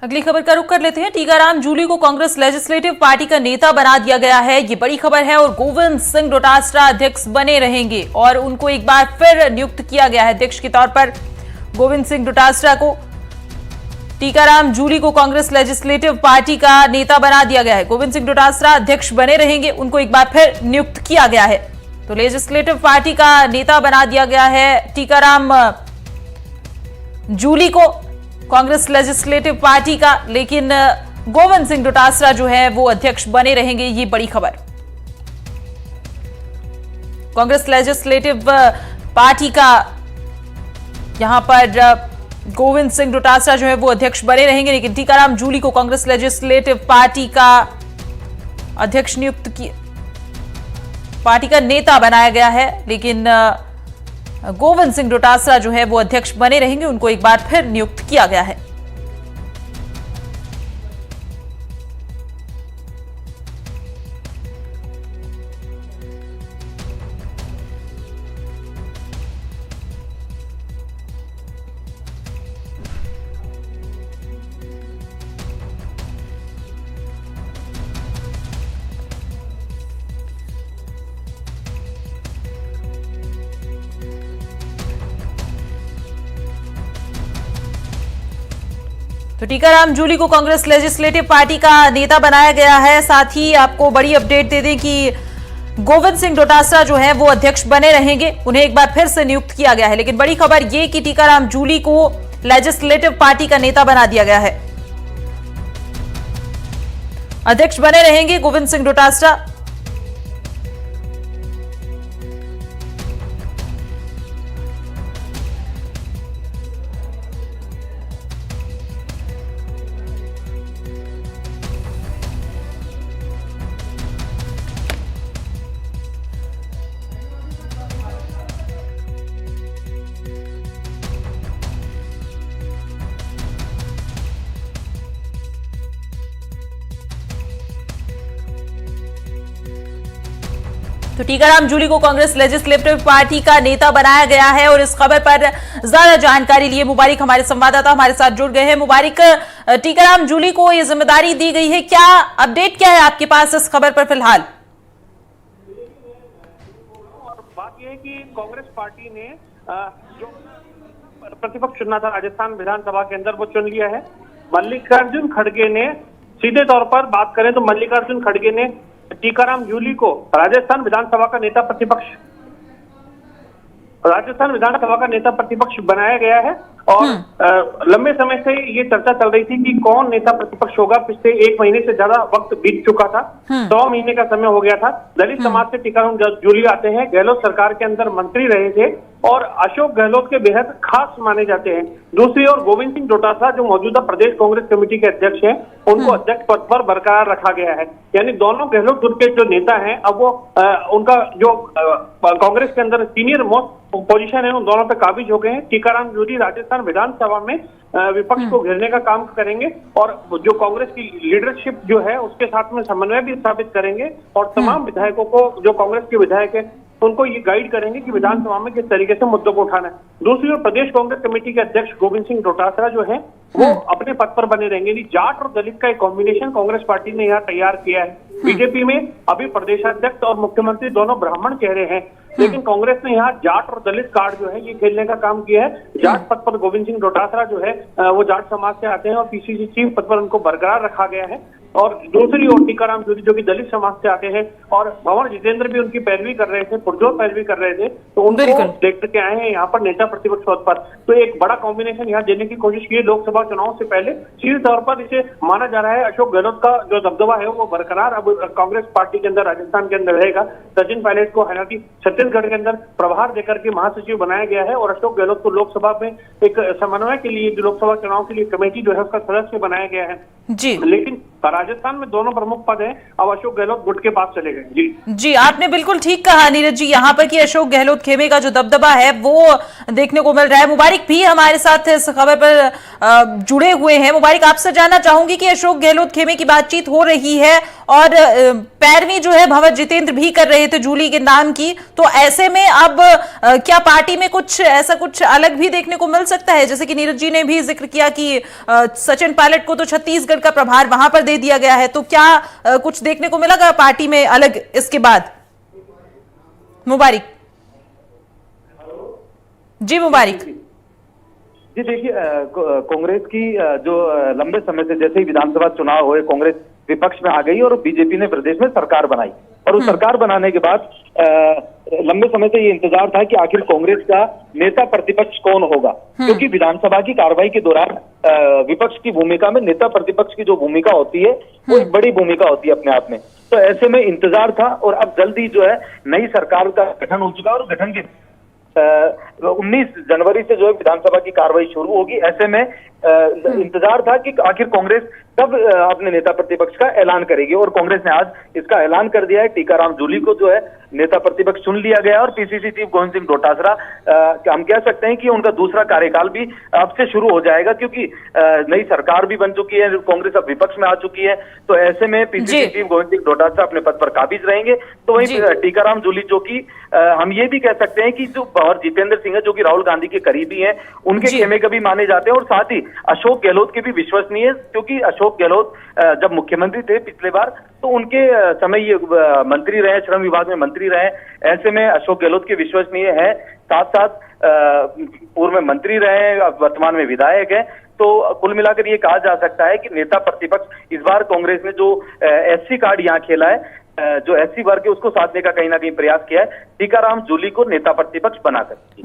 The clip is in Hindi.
अगली खबर का रुख कर लेते हैं। टीकाराम जूली को कांग्रेस लेजिस्लेटिव पार्टी का नेता बना दिया गया है, ये बड़ी खबर है। और गोविंद सिंह डोटासरा अध्यक्ष बने रहेंगे और उनको एक बार फिर नियुक्त किया गया है अध्यक्ष के तौर पर। गोविंद सिंह डोटासरा को टीकाराम जूली को कांग्रेस लेजिस्लेटिव पार्टी का नेता बना दिया गया है। गोविंद सिंह डोटासरा अध्यक्ष बने रहेंगे, उनको एक बार फिर नियुक्त किया गया है। तो लेजिस्लेटिव पार्टी का नेता बना दिया गया है टीकाराम जूली को कांग्रेस लेजिस्लेटिव पार्टी का, लेकिन गोविंद सिंह डोटासरा जो है वो अध्यक्ष बने रहेंगे, ये बड़ी खबर। कांग्रेस लेजिस्लेटिव पार्टी का यहां पर गोविंद सिंह डोटासरा जो है वो अध्यक्ष बने रहेंगे, लेकिन टीकाराम जूली को कांग्रेस लेजिस्लेटिव पार्टी का अध्यक्ष नियुक्त किया, पार्टी का नेता बनाया गया है। लेकिन गोविंद सिंह डोटासरा जो है वो अध्यक्ष बने रहेंगे, उनको एक बार फिर नियुक्त किया गया है। तो टीकाराम जूली को कांग्रेस लेजिस्लेटिव पार्टी का नेता बनाया गया है। साथ ही आपको बड़ी अपडेट दे दें कि गोविंद सिंह डोटासरा जो है वो अध्यक्ष बने रहेंगे, उन्हें एक बार फिर से नियुक्त किया गया है। लेकिन बड़ी खबर ये कि टीकाराम जूली को लेजिस्लेटिव पार्टी का नेता बना दिया गया है, अध्यक्ष बने रहेंगे गोविंद सिंह डोटासरा। तो टीकाराम जूली को कांग्रेस लेजिस्लेटिव पार्टी का नेता बनाया गया है। और इस खबर पर ज्यादा जानकारी लिए मुबारिक हमारे संवाददाता हमारे साथ जुड़ गए हैं। मुबारिक, टीकाराम जूली को ये जिम्मेदारी दी गई है, क्या अपडेट क्या है आपके पास इस खबर पर फिलहाल? और बात यह है कि कांग्रेस पार्टी ने जो प्रतिपक्ष चुना था राजस्थान विधानसभा के अंदर वो चुन लिया है। मल्लिकार्जुन खड़गे ने, सीधे तौर पर बात करें तो मल्लिकार्जुन खड़गे ने टीकाराम जूली को राजस्थान विधानसभा का नेता प्रतिपक्ष बनाया गया है। और लंबे समय से ये चर्चा चल रही थी कि कौन नेता प्रतिपक्ष होगा। पिछले 1 महीने से ज्यादा वक्त बीत चुका था, 100 महीने का समय हो गया था। दलित समाज से टीकाराम जूली आते हैं, गहलोत सरकार के अंदर मंत्री रहे थे और अशोक गहलोत के बेहद खास माने जाते हैं। दूसरी ओर गोविंद सिंह डोटासरा जो मौजूदा प्रदेश कांग्रेस कमेटी के अध्यक्ष हैं, उनको अध्यक्ष पद पर बरकरार रखा गया है। यानी दोनों गहलोत गुट के जो नेता हैं, अब वो उनका जो कांग्रेस के अंदर सीनियर मोस्ट पोजीशन है, उन दोनों पे काबिज हो गए हैं। टीकाराम जूली राजस्थान विधानसभा में विपक्ष को घेरने का काम करेंगे और जो कांग्रेस की लीडरशिप जो है उसके साथ में समन्वय भी स्थापित करेंगे और तमाम विधायकों को, जो कांग्रेस के विधायक है, उनको ये गाइड करेंगे कि विधानसभा में किस तरीके से मुद्दों को उठाना है। दूसरी ओर प्रदेश कांग्रेस कमेटी के अध्यक्ष गोविंद सिंह डोटासरा जो है वो अपने पद पर बने रहेंगे। जाट और दलित का एक कॉम्बिनेशन कांग्रेस पार्टी ने यहाँ तैयार किया है। बीजेपी में अभी प्रदेशाध्यक्ष और मुख्यमंत्री दोनों ब्राह्मण चेहरे हैं, लेकिन कांग्रेस ने यहाँ जाट और दलित कार्ड जो है ये खेलने का काम किया है। जाट पद पर गोविंद सिंह डोटासरा जो है वो जाट समाज से आते हैं और पीसीसी चीफ पद पर उनको बरकरार रखा गया है। और दूसरी ओर टीकाराम जूली जो कि दलित समाज से आते हैं और भंवर जितेंद्र भी उनकी पैरवी कर रहे थे, पुरजोर पैरवी कर रहे थे, तो उनको देख के आए हैं यहाँ पर नेता प्रतिपक्ष पद पर। तो एक बड़ा कॉम्बिनेशन यहाँ देने की कोशिश की है लोकसभा चुनाव से पहले। सीधे तौर पर इसे माना जा रहा है अशोक गहलोत का जो दबदबा है वो बरकरार अब कांग्रेस पार्टी के अंदर राजस्थान के अंदर रहेगा। सचिन पायलट को हालांकि छत्तीसगढ़ के अंदर प्रभार देकर के महासचिव बनाया गया है और अशोक गहलोत को लोकसभा में एक समन्वय के लिए, जो लोकसभा चुनाव के लिए कमेटी जो है उसका सदस्य बनाया गया है। जी लेकिन राजस्थान में दोनों प्रमुख पद हैं, अब अशोक गहलोत गुट के पास चले गए। जी, आपने बिल्कुल ठीक कहा नीरज जी, यहाँ पर कि अशोक गहलोत खेमे का जो दबदबा है वो देखने को मिल रहा है। मुबारिक भी हमारे साथ इस खबर पर जुड़े हुए हैं। मुबारिक, आपसे जानना चाहूंगी कि अशोक गहलोत खेमे की बातचीत हो रही है और पैरवी जो है भंवर जितेंद्र भी कर रहे थे जूली के नाम की, तो ऐसे में अब क्या पार्टी में कुछ ऐसा कुछ अलग भी देखने को मिल सकता है? जैसे कि नीरज जी ने भी जिक्र किया कि सचिन पायलट को तो छत्तीसगढ़ का प्रभार वहां पर दे दिया गया है, तो क्या कुछ देखने को मिलेगा पार्टी में अलग इसके बाद? मुबारिक जी, मुबारिक जी, देखिए कांग्रेस की जो लंबे समय से जैसे ही विधानसभा चुनाव हुए कांग्रेस विपक्ष में आ गई और बीजेपी ने प्रदेश में सरकार बनाई और उस सरकार बनाने के बाद लंबे समय से ये इंतजार था कि आखिर कांग्रेस का नेता प्रतिपक्ष कौन होगा, क्योंकि विधानसभा की कार्रवाई के दौरान विपक्ष की भूमिका में नेता प्रतिपक्ष की जो भूमिका होती है वो एक बड़ी भूमिका होती है अपने आप में। तो ऐसे में इंतजार था और अब जल्दी जो है नई सरकार का गठन हो चुका है और गठन के 19 जनवरी से जो है विधानसभा की कार्रवाई शुरू होगी। ऐसे में इंतजार था कि आखिर कांग्रेस कब अपने नेता प्रतिपक्ष का ऐलान करेगी और कांग्रेस ने आज इसका ऐलान कर दिया है। टीकाराम जूली को जो है नेता प्रतिपक्ष चुन लिया गया और पीसीसी चीफ गोविंद सिंह डोटासरा हम कह सकते हैं कि उनका दूसरा कार्यकाल भी अब से शुरू हो जाएगा, क्योंकि नई सरकार भी बन चुकी है, कांग्रेस अब विपक्ष में आ चुकी है। तो ऐसे में पीसीसी चीफ गोविंद सिंह डोटासरा अपने पद पर काबिज रहेंगे। तो वही टीकाराम जूली जो कि हम ये भी कह सकते हैं कि जो भंवर जितेंद्र सिंह है जो कि राहुल गांधी के करीबी हैं, उनके खेमे का भी माने जाते हैं और साथ ही अशोक गहलोत के भी विश्वसनीय, क्योंकि अशोक गहलोत जब मुख्यमंत्री थे पिछले बार तो उनके समय ये मंत्री रहे, श्रम विभाग में मंत्री रहे। ऐसे में अशोक गहलोत के विश्वसनीय है, साथ साथ पूर्व में मंत्री रहे, वर्तमान में विधायक है। तो कुल मिलाकर ये कहा जा सकता है कि नेता प्रतिपक्ष इस बार कांग्रेस ने जो एससी कार्ड यहाँ खेला है, जो एससी वर्ग है उसको साधने का कहीं ना कहीं प्रयास किया है टीकाराम जूली को नेता प्रतिपक्ष बनाकर।